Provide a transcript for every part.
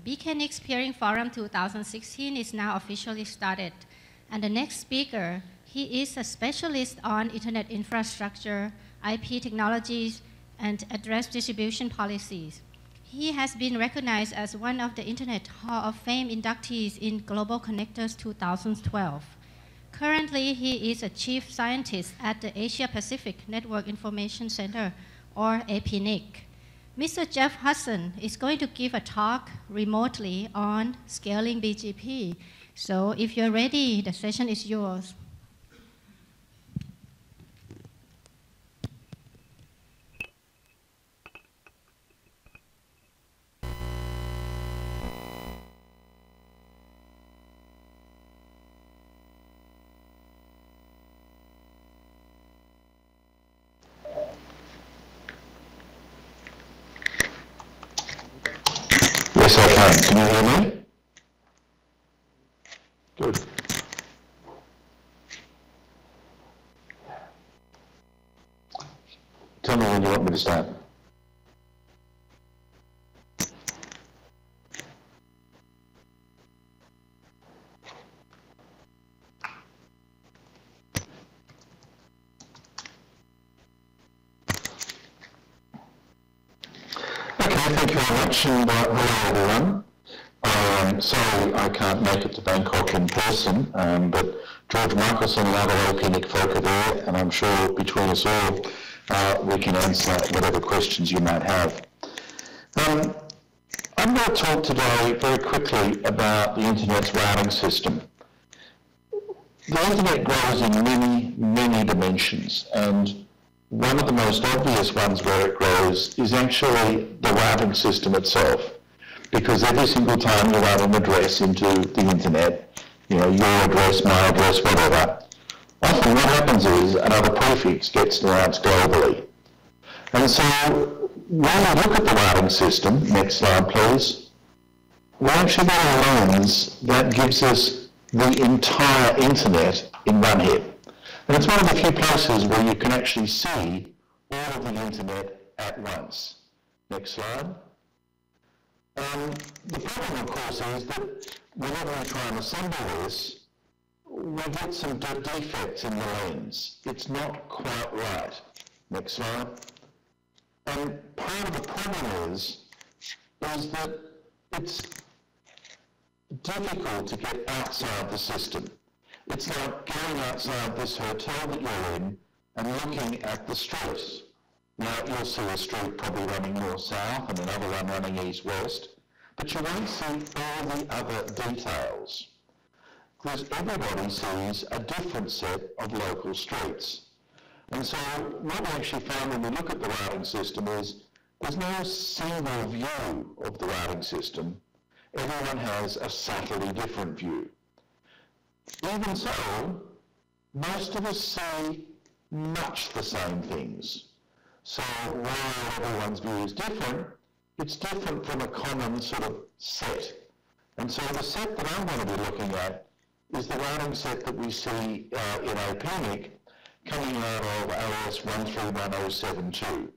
BKNIX Peering Forum 2016 is now officially started. And the next speaker, he is a specialist on Internet infrastructure, IP technologies, and address distribution policies. He has been recognized as one of the Internet Hall of Fame inductees in Global Connectors 2012. Currently, he is a chief scientist at the Asia Pacific Network Information Center, or APNIC. Mr. Jeff Hudson is going to give a talk remotely on scaling BGP. So if you're ready, the session is yours. Yes, I can. Can you hear me? Good. Tell me when you want me to start. Thank you very much, and hello everyone. Sorry I can't make it to Bangkok in person, but George Michelson and other APNIC folk are there, and I'm sure between us all we can answer whatever questions you might have. I'm going to talk today very quickly about the Internet's routing system. The Internet grows in many, many dimensions, and one of the most obvious ones where it grows is actually the routing system itself. Because every single time you write an address into the Internet, your address, my address, whatever, often what happens is another prefix gets announced globally. And so when we look at the routing system, next slide please, we actually get a lens that gives us the entire Internet in one hit. And it's one of the few places where you can actually see all of the Internet at once. Next slide. The problem, of course, is that whenever we try and assemble this, we get some defects in the lens. It's not quite right. Next slide. And part of the problem is that it's difficult to get outside the system. It's like going outside this hotel that you're in and looking at the street. Now, you'll see a street probably running north-south and another one running east-west, but you won't see all the other details, because everybody sees a different set of local streets. And so what we actually found when we look at the routing system is there's no single view of the routing system. Everyone has a subtly different view. Even so, most of us see much the same things. So while everyone's view is different, it's different from a common sort of set. And so the set that I'm going to be looking at is the routing set that we see in APNIC coming out of OS 131072.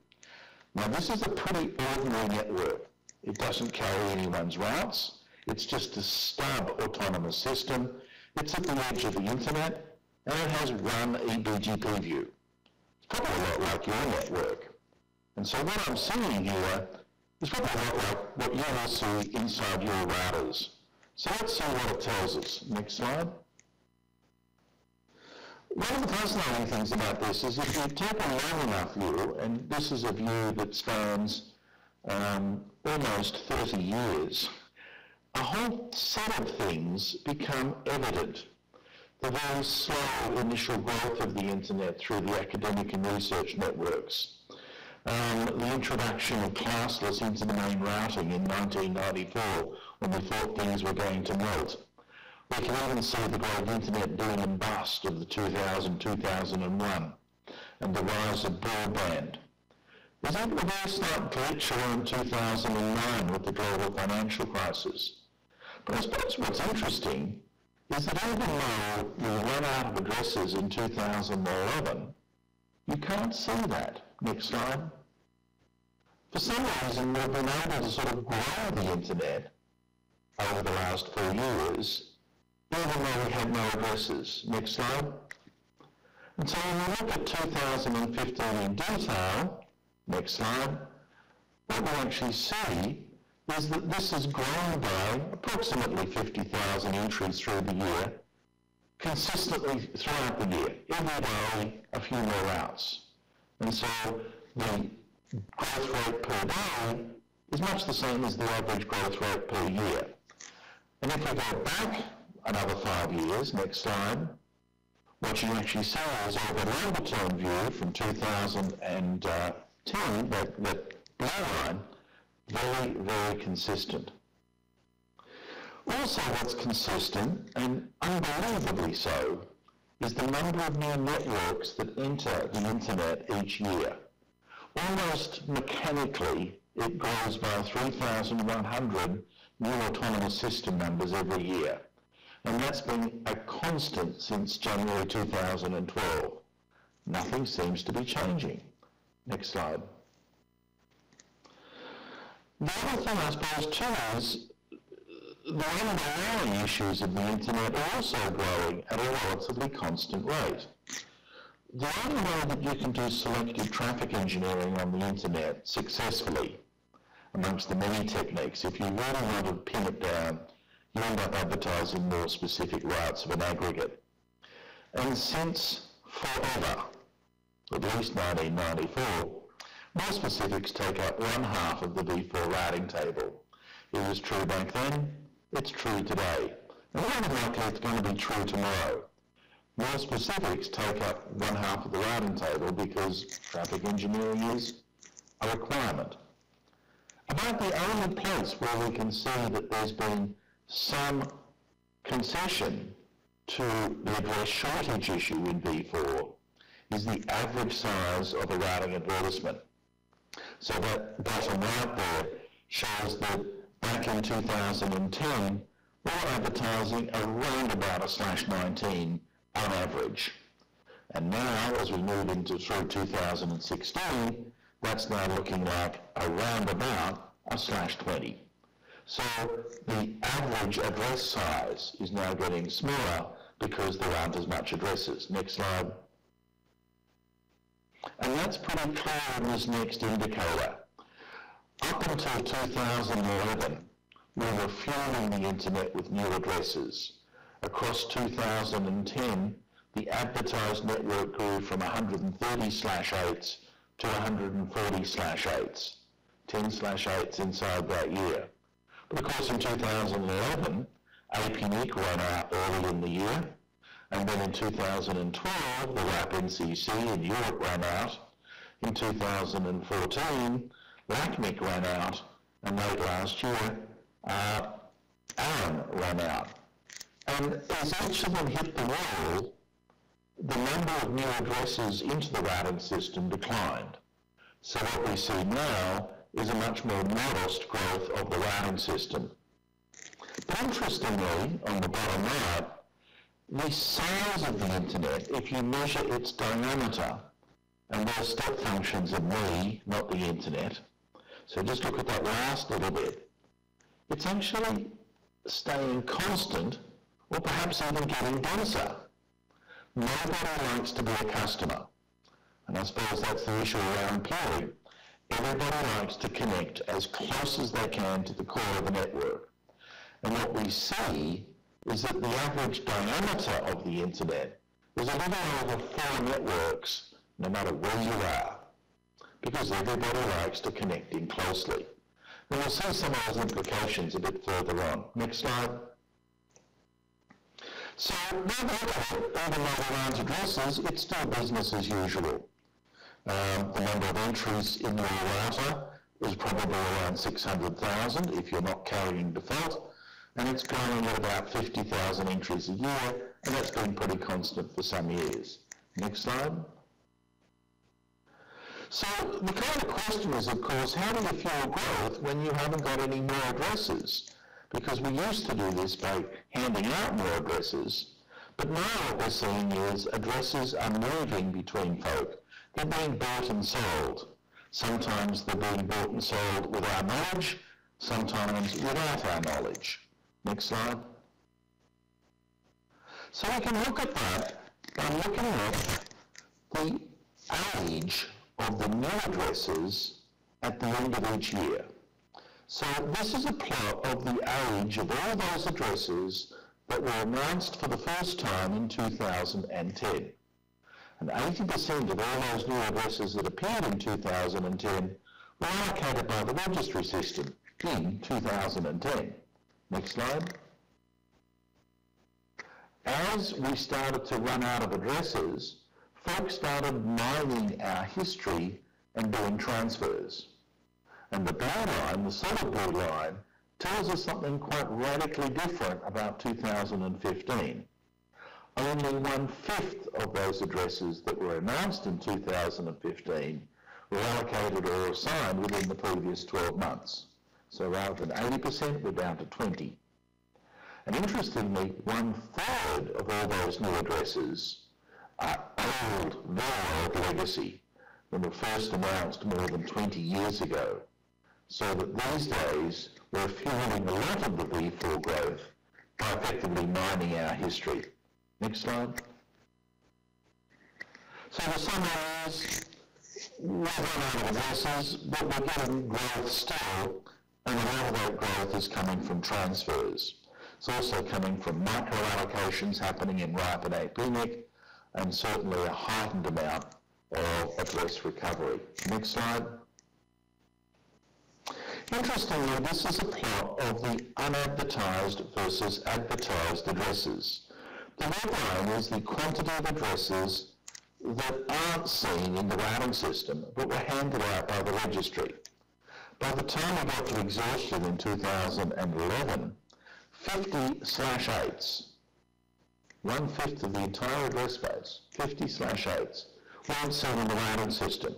Now this is a pretty ordinary network. It doesn't carry anyone's routes. It's just a stub autonomous system. It's at the edge of the Internet, and it has one eBGP view. It's probably a lot like your network. And so what I'm seeing here is probably a lot like what you will see inside your routers. So let's see what it tells us. Next slide. One of the fascinating things about this is if you take a long enough view, and this is a view that spans almost 30 years, a whole set of things become evident. The very slow initial growth of the Internet through the academic and research networks. The introduction of classless inter-domain routing in 1994 when we thought things were going to melt. We can even see the great Internet boom and bust of the 2000-2001 and the rise of broadband. There's even a very slight glitch around 2009 with the global financial crisis. But I suppose what's interesting is that even though we run out of addresses in 2011, you can't see that. Next slide. For some reason, we've been able to sort of grow the Internet over the last 4 years, even though we had no addresses. Next slide. And so when we look at 2015 in detail, next slide, what we actually see is that this has grown by approximately 50,000 entries through the year, consistently throughout the year, every day a few more routes. And so the growth rate per day is much the same as the average growth rate per year. And if we go back another 5 years, next slide, what you actually see is over a longer term view from 2010, that blue line, very, very consistent. Also what's consistent, and unbelievably so, is the number of new networks that enter the internet each year. Almost mechanically, it grows by 3,100 new autonomous system numbers every year. And that's been a constant since January 2012. Nothing seems to be changing. Next slide. The other thing I suppose too is the underlying issues of the internet are also growing at a relatively constant rate. The only way that you can do selective traffic engineering on the internet successfully, amongst the many techniques, if you really want to pin it down, you end up advertising more specific routes of an aggregate. And since forever, at least 1994, more specifics take up 1/2 of the V4 routing table. It was true back then, it's true today. And more likely it's going to be true tomorrow. More specifics take up 1/2 of the routing table because traffic engineering is a requirement. About the only place where we can see that there's been some concession to the address shortage issue in V4 is the average size of a routing advertisement. So that bottom right there shows that back in 2010, we were advertising around about a /19 on average. And now, as we move into through 2016, that's now looking like around about a /20. So the average address size is now getting smaller because there aren't as much addresses. Next slide. And that's pretty clear in this next indicator. Up until 2011, we were fueling the internet with new addresses. Across 2010, the advertised network grew from 130/8s to 140/8s, 10/8s inside that year. But of course in 2011, APNIC ran out early in the year, and then in 2012, the WAP NCC in Europe ran out. In 2014, APNIC ran out, and late last year, ARAN ran out. And as each of them hit the wall, the number of new addresses into the routing system declined. So what we see now is a much more modest growth of the routing system. But interestingly, on the bottom right, the size of the internet, if you measure its diameter, and those step functions are me, not the internet, so just look at that last little bit, it's actually staying constant, or perhaps even getting denser. Nobody likes to be a customer. And I suppose that's the issue around peering. Everybody likes to connect as close as they can to the core of the network. And what we see is that the average diameter of the internet is a little over 4 networks, no matter where you are, because everybody likes to connect in closely. And we'll see some of those implications a bit further on. Next slide. So, even though there aren't addresses, it's still business as usual. The number of entries in your router is probably around 600,000 if you're not carrying default, and it's growing at about 50,000 entries a year, and that's been pretty constant for some years. Next slide. So the kind of question is, of course, how do you fuel growth when you haven't got any more addresses? Because we used to do this by handing out more addresses, but now what we're seeing is addresses are moving between folk. They're being bought and sold. Sometimes they're being bought and sold with our knowledge, sometimes without our knowledge. Next slide. So we can look at that by looking at the age of the new addresses at the end of each year. So this is a plot of the age of all those addresses that were announced for the first time in 2010. And 80% of all those new addresses that appeared in 2010 were allocated by the registry system in 2010. Next slide. As we started to run out of addresses, folks started mining our history and doing transfers. And the blue line, the solid blue line, tells us something quite radically different about 2015. Only 1/5 of those addresses that were announced in 2015 were allocated or assigned within the previous 12 months. So rather than 80%, we're down to 20. And interestingly, 1/3 of all those new addresses are old, very old legacy, when were first announced more than 20 years ago. So that these days, we're fueling a lot of the V4 growth by effectively mining our history. Next slide. So the summary is, we've run out of addresses, but we're getting growth still, and a lot of that growth is coming from transfers. It's also coming from micro allocations happening in RIPE and APNIC, and certainly a heightened amount of address recovery. Next slide. Interestingly, this is a plot of the unadvertised versus advertised addresses. The red line is the quantity of addresses that aren't seen in the routing system, but were handed out by the registry. By the time we got to exhaustion in 2011, 50/8s, 1/5 of the entire address space, 50/8s, weren't seen in the routing system.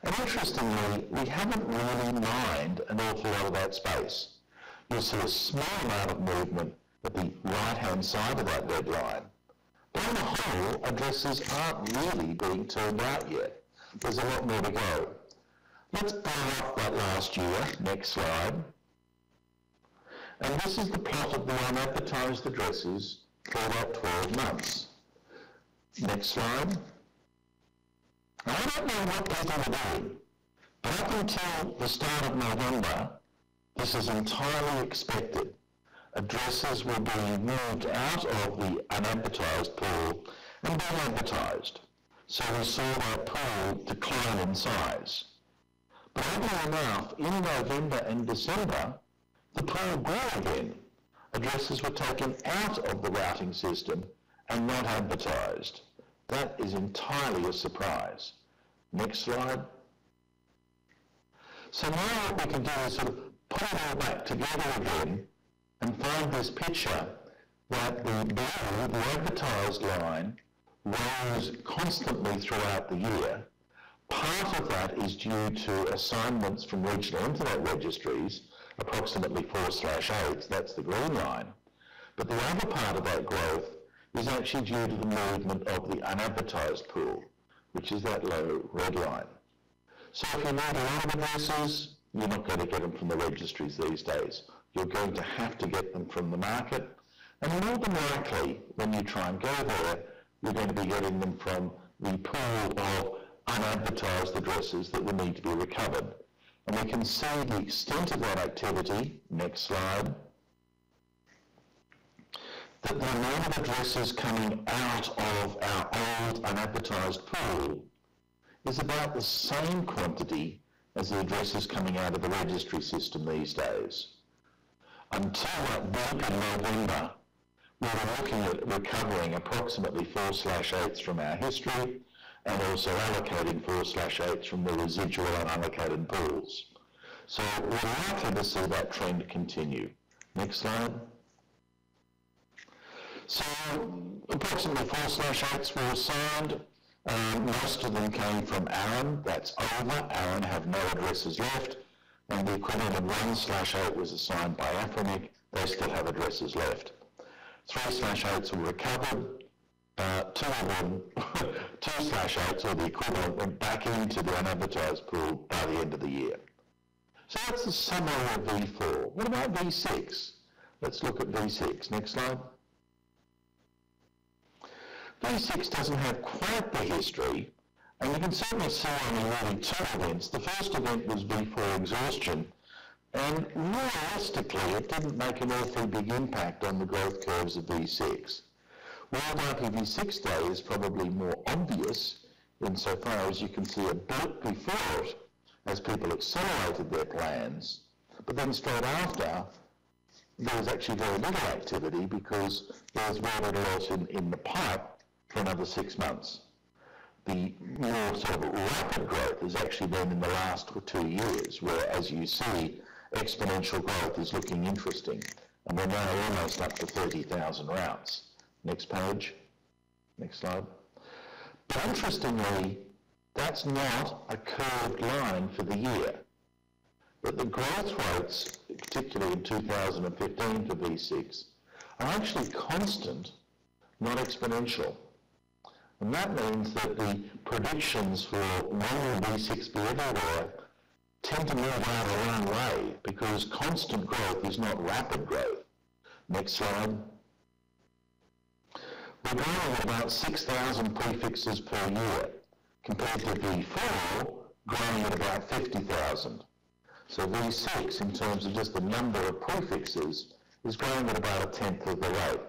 And interestingly, we haven't really mined an awful lot of that space. You'll see a small amount of movement at the right-hand side of that red line. But on the whole, addresses aren't really being turned out yet. There's a lot more to go. Let's blow up that last year. Next slide. And this is the plot of the unadvertised addresses for about 12 months. Next slide. Now, I don't know what people are doing, but up until the start of November, this is entirely expected. Addresses were being moved out of the unadvertised pool and being advertised. So we saw that pool decline in size. But oddly enough, in November and December, the pool grew again. Addresses were taken out of the routing system and not advertised. That is entirely a surprise. Next slide. So now what we can do is sort of put it all back together again and find this picture that the blue, the advertised line, rose constantly throughout the year. Part of that is due to assignments from regional internet registries, approximately 4/8, that's the green line. But the other part of that growth is actually due to the movement of the unadvertised pool, which is that low red line. So if you need a lot of addresses, you're not going to get them from the registries these days. You're going to have to get them from the market, and more than likely, when you try and go there, you're going to be getting them from the pool of unadvertised addresses that will need to be recovered. And we can see the extent of that activity, next slide, that the amount of addresses coming out of our old unadvertised pool is about the same quantity as the addresses coming out of the registry system these days. Until that blip in November, we were looking at recovering approximately 4/8 from our history and also allocating 4/8 from the residual unallocated pools. So we're likely to see that trend continue. Next slide. So approximately 4/8 were assigned. Most of them came from Aaron. That's over. Aaron have no addresses left. And the equivalent of 1/8 was assigned by APNIC. They still have addresses left. 3/8 were recovered. Two of them, 2/8 or the equivalent, went back into the unadvertised pool by the end of the year. So that's the summary of V4. What about V6? Let's look at V6. Next slide. V6 doesn't have quite the history, and you can certainly see on the early two events. The first event was V4 exhaustion, and realistically it didn't make an awfully big impact on the growth curves of V6. While IPv6 Day is probably more obvious insofar as you can see a blip before it as people accelerated their plans, but then straight after there was actually very little activity because there was very little else in the pipe for another 6 months. The more sort of rapid growth has actually been in the last 2 years, where, as you see, exponential growth is looking interesting. And we're now almost up to 30,000 routes. Next page. Next slide. But interestingly, that's not a curved line for the year. But the growth rates, particularly in 2015 for V6, are actually constant, not exponential. And that means that the predictions for when will V6 be everywhere tend to move out a long way because constant growth is not rapid growth. Next slide. We're growing at about 6,000 prefixes per year, compared to V4 growing at about 50,000. So V6, in terms of just the number of prefixes, is growing at about 1/10 of the rate.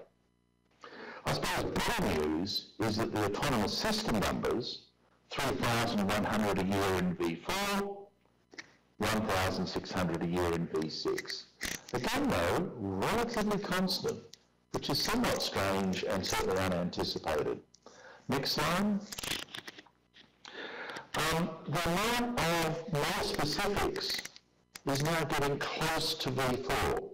I suppose better news is that the autonomous system numbers, 3,100 a year in V4, 1,600 a year in V6. Again though, relatively constant, which is somewhat strange and certainly unanticipated. Next slide. The amount of more specifics is now getting close to V4.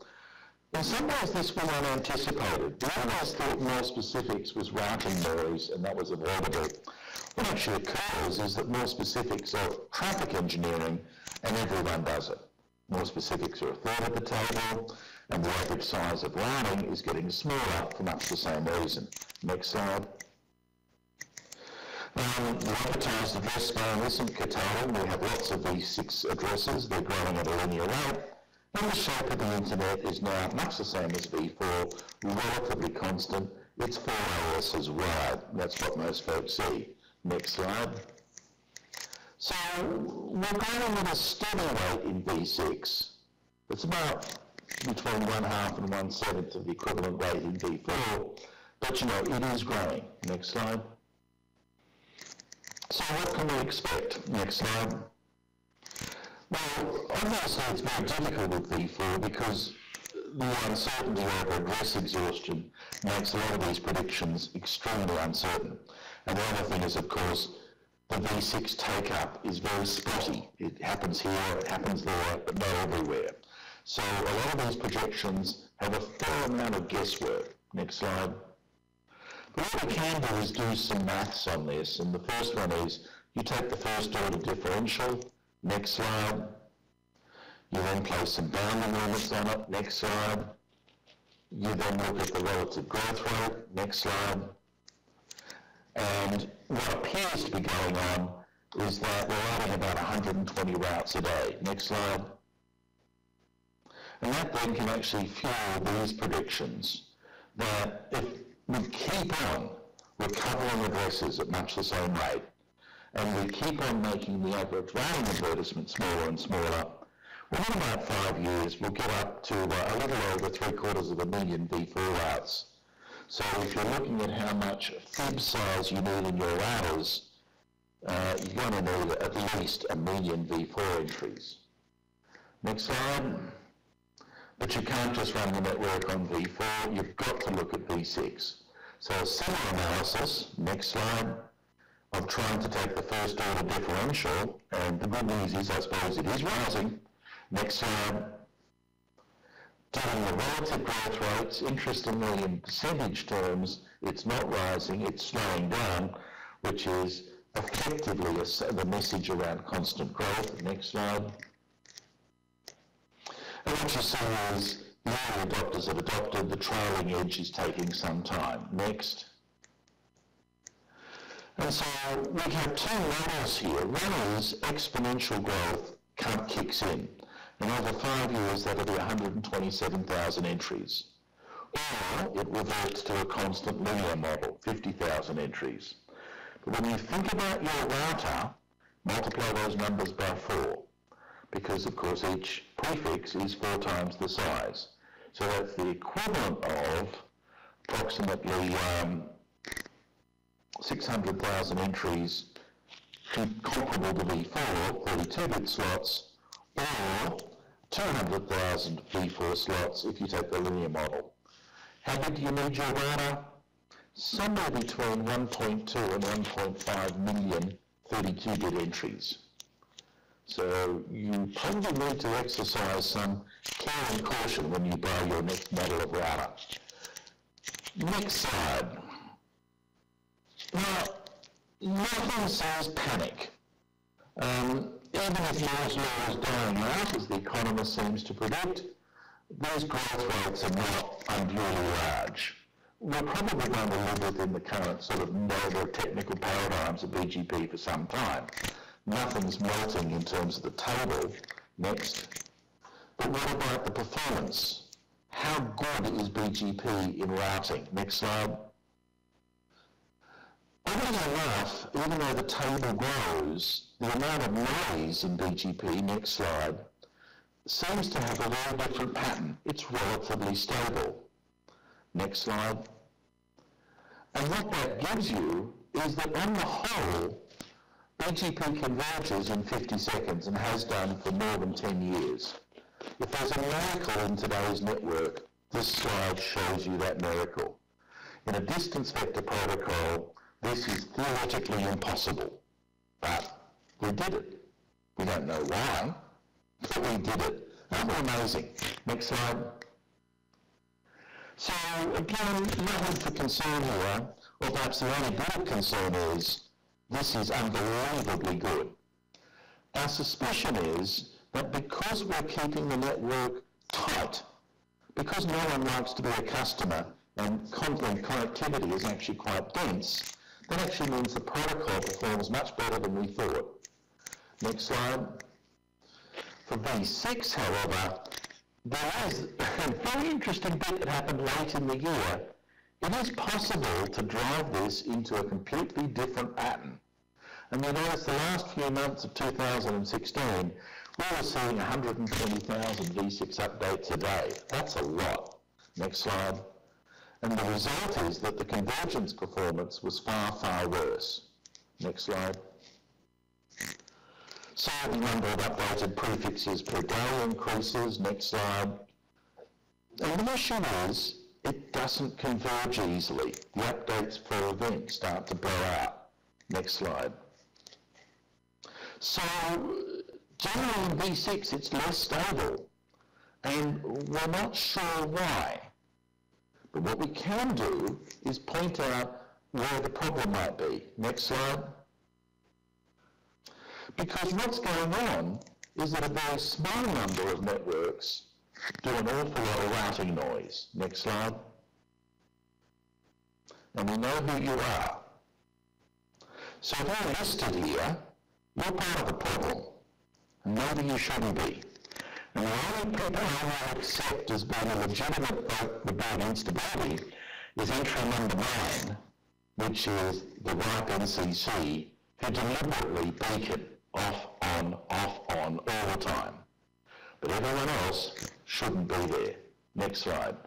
In some ways this was unanticipated. We always thought more specifics was routing noise and that was avoidable. What actually occurs is that more specifics are traffic engineering and everyone does it. More specifics are 1/3 of the table and the average size of routing is getting smaller for much the same reason. Next slide. The advertised address span isn't curtailing. We have lots of V6 addresses. They're growing at a linear rate. And the shape of the internet is now much the same as V4, relatively constant. It's 4 ASs wide. That's what most folks see. Next slide. So we're growing at a steady rate in V6. It's about between 1/2 and 1/7 of the equivalent rate in V4. But you know, it is growing. Next slide. So what can we expect? Next slide. Well, obviously it's very difficult with V4 because the uncertainty over address exhaustion makes a lot of these predictions extremely uncertain. And the other thing is, of course, the V6 take-up is very spotty. It happens here, it happens there, but not everywhere. So a lot of these projections have a fair amount of guesswork. Next slide. But what we can do is do some maths on this, and the first one is you take the first order differential. Next slide. You then place some bounding limits on it. Next slide. You then look at the relative growth rate. Next slide. And what appears to be going on is that we're adding about 120 routes a day. Next slide. And that then can actually fuel these predictions that if we keep on recovering addresses at much the same rate, and we keep on making the average routing advertisement smaller and smaller, within about 5 years we'll get up to a little over 750,000 V4 routes. So if you're looking at how much fib size you need in your routers, you're going to need at least 1 million V4 entries. Next slide. But you can't just run the network on V4, you've got to look at V6. So a similar analysis, next slide, of trying to take the first order differential, and the good news is I suppose it is rising. Next slide. Doing the relative growth rates, interestingly in percentage terms, it's not rising, it's slowing down, which is effectively the message around constant growth. Next slide. And what you see is the early adopters have adopted, the trailing edge is taking some time. Next. And so we have two models here. One is exponential growth kicks in. And over 5 years, that'll be 127,000 entries. or it reverts to a constant linear model, 50,000 entries. But when you think about your router, multiply those numbers by 4, because of course each prefix is 4 times the size. So that's the equivalent of approximately 600,000 entries comparable to V4, 32-bit slots, or 200,000 V4 slots if you take the linear model. How big do you need your router? Somewhere between 1.2 and 1.5 million 32-bit entries. So you probably need to exercise some care and caution when you buy your next model of router. Next slide. Now, nothing says panic. Even if Moore's law is dying out, as the economist seems to predict, these growth rates are not unduly large. We're probably going to live within the current sort of mode of technical paradigms of BGP for some time. Nothing's melting in terms of the table. Next. But what about the performance? How good is BGP in routing? Next slide. Oddly enough, even though the table grows, the amount of noise in BGP, next slide, seems to have a very different pattern. It's relatively stable. Next slide. And what that gives you is that on the whole, BGP converges in 50 seconds and has done for more than 10 years. If there's a miracle in today's network, this slide shows you that miracle. In a distance vector protocol, this is theoretically impossible, but we did it. We don't know why, but we did it. Isn't that amazing? Next slide. So again, nothing for concern here, or perhaps the only good concern is this is unbelievably good. Our suspicion is that because we're keeping the network tight, because no one likes to be a customer and content connectivity is actually quite dense, that actually means the protocol performs much better than we thought. Next slide. For V6, however, there is a very interesting bit that happened late in the year. It is possible to drive this into a completely different pattern. And you notice the last few months of 2016, we were seeing 120,000 V6 updates a day. That's a lot. Next slide. And the result is that the convergence performance was far, far worse. Next slide. So the number of updated prefixes per day increases. Next slide. And the issue is, it doesn't converge easily. The updates per event start to blow out. Next slide. So generally in V6 it's less stable, and we're not sure why. But what we can do is point out where the problem might be. Next slide. Because what's going on is that a very small number of networks do an awful lot of routing noise. Next slide. And we know who you are. So if you're listed here, you're part of the problem. And maybe you shouldn't be. And the only people I will accept as being a legitimate vote for bad instability is entry number 9, which is the RIPE NCC, who deliberately beacon off, on, all the time. But everyone else shouldn't be there. Next slide.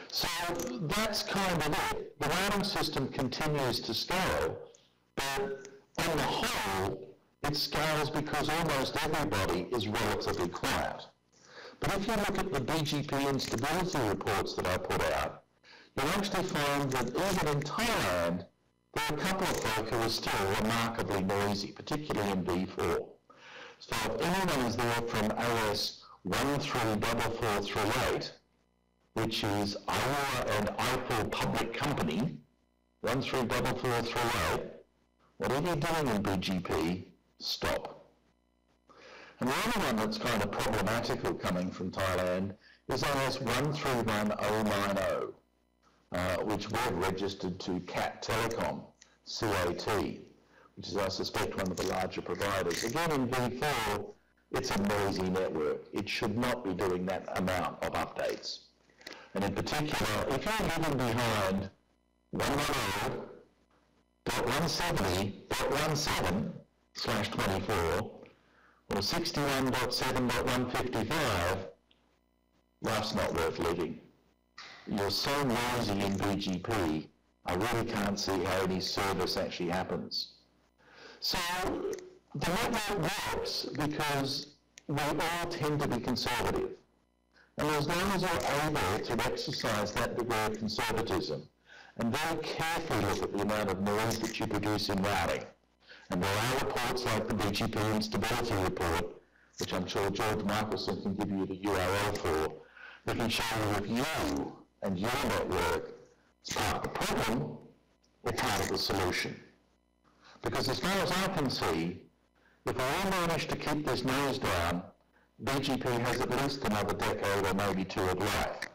So that's kind of it. The routing system continues to scale, but on the whole, it scales because almost everybody is relatively quiet. But if you look at the BGP instability reports that I put out, you'll actually find that even in Thailand, there are a couple of folk who are still remarkably noisy, particularly in V4. So if anyone is there from AS 134438, which is Iowa and Eiffel Public Company, 134438, whatever you're doing in BGP, stop. And the other one that's kind of problematical coming from Thailand is AS 131090. Which we've registered to CAT Telecom, CAT, which is, I suspect, one of the larger providers. Again, in V4, it's a noisy network. It should not be doing that amount of updates. And in particular, if you're living behind 110.170.17/24 or 61.7.155, life's not worth living. You're so noisy in BGP, I really can't see how any service actually happens. So the network works because we all tend to be conservative. And as long as you're able to exercise that degree of conservatism and very carefully look at the amount of noise that you produce in routing, and there are reports like the BGP Instability Report, which I'm sure George Michelson can give you the URL for, that can show you if you and your network is part of the problem or part of the solution. Because as far as I can see, if we all manage to keep this noise down, BGP has at least another decade or maybe two of life.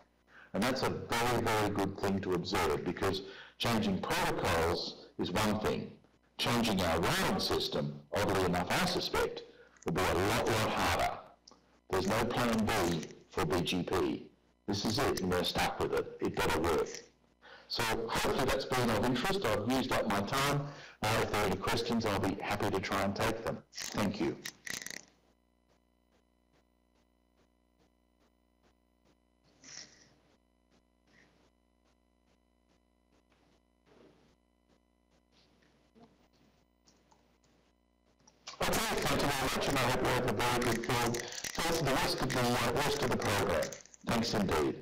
And that's a very, very good thing to observe, because changing protocols is one thing. Changing our routing system, oddly enough I suspect, will be a lot harder. There's no plan B for BGP. This is it, and we're stuck with it. It better work. So hopefully that's been of interest. I've used up my time. If there are any questions, I'll be happy to try and take them. Thank you. Okay, thank you very much, and I hope you have a very good film for the rest of the program. Thanks indeed.